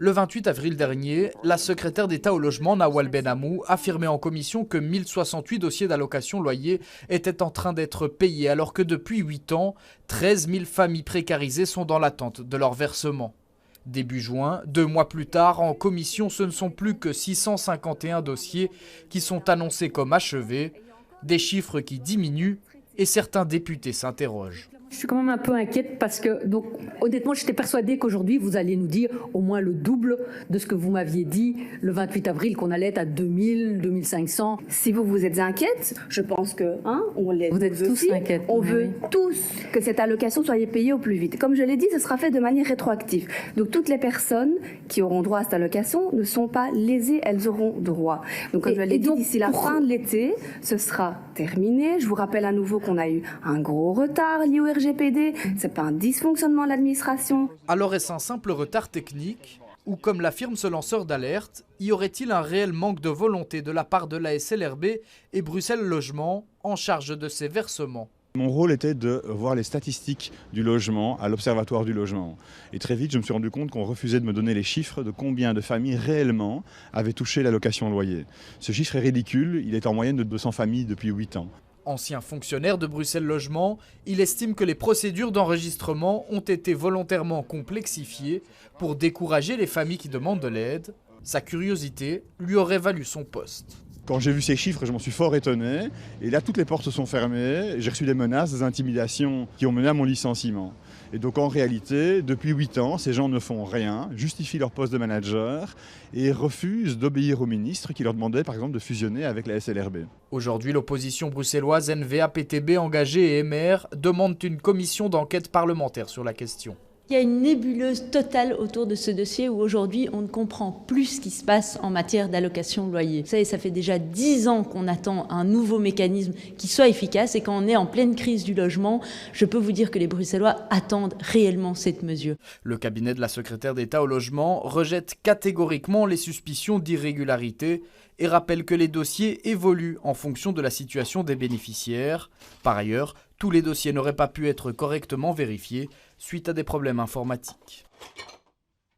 Le 28 avril dernier, la secrétaire d'État au logement, Nawal Benamou, affirmait en commission que 1068 dossiers d'allocation loyer étaient en train d'être payés, alors que depuis 8 ans, 13 000 familles précarisées sont dans l'attente de leur versement. Début juin, 2 mois plus tard, en commission, ce ne sont plus que 651 dossiers qui sont annoncés comme achevés, des chiffres qui diminuent et certains députés s'interrogent. Je suis quand même un peu inquiète parce que, donc, honnêtement, j'étais persuadée qu'aujourd'hui, vous alliez nous dire au moins le double de ce que vous m'aviez dit le 28 avril, qu'on allait être à 2000, 2500. Si vous êtes inquiète, je pense que, on l'est. Vous êtes tous inquiètes. On veut tous que cette allocation soit payée au plus vite. Comme je l'ai dit, ce sera fait de manière rétroactive. Donc, toutes les personnes qui auront droit à cette allocation ne sont pas lésées, elles auront droit. Donc, comme je l'ai dit, d'ici la fin de l'été, ce sera terminé. Je vous rappelle à nouveau qu'on a eu un gros retard lié au RGPD, c'est pas un dysfonctionnement de l'administration. Alors est-ce un simple retard technique ou, comme l'affirme ce lanceur d'alerte, y aurait-il un réel manque de volonté de la part de la SLRB et Bruxelles Logement en charge de ces versements? Mon rôle était de voir les statistiques du logement à l'Observatoire du logement. Et très vite, je me suis rendu compte qu'on refusait de me donner les chiffres de combien de familles réellement avaient touché l'allocation loyer. Ce chiffre est ridicule, il est en moyenne de 200 familles depuis 8 ans. Ancien fonctionnaire de Bruxelles Logement, il estime que les procédures d'enregistrement ont été volontairement complexifiées pour décourager les familles qui demandent de l'aide. Sa curiosité lui aurait valu son poste. Quand j'ai vu ces chiffres, je m'en suis fort étonné. Et là, toutes les portes se sont fermées. J'ai reçu des menaces, des intimidations qui ont mené à mon licenciement. Et donc en réalité, depuis 8 ans, ces gens ne font rien, justifient leur poste de manager et refusent d'obéir au ministre qui leur demandait par exemple de fusionner avec la SLRB. Aujourd'hui, l'opposition bruxelloise NVA, PTB, Engagé et MR demandent une commission d'enquête parlementaire sur la question. Il y a une nébuleuse totale autour de ce dossier où aujourd'hui on ne comprend plus ce qui se passe en matière d'allocation de loyer. Vous savez, ça fait déjà 10 ans qu'on attend un nouveau mécanisme qui soit efficace et quand on est en pleine crise du logement, je peux vous dire que les Bruxellois attendent réellement cette mesure. Le cabinet de la secrétaire d'État au logement rejette catégoriquement les suspicions d'irrégularité et rappelle que les dossiers évoluent en fonction de la situation des bénéficiaires. Par ailleurs, tous les dossiers n'auraient pas pu être correctement vérifiés suite à des problèmes informatiques.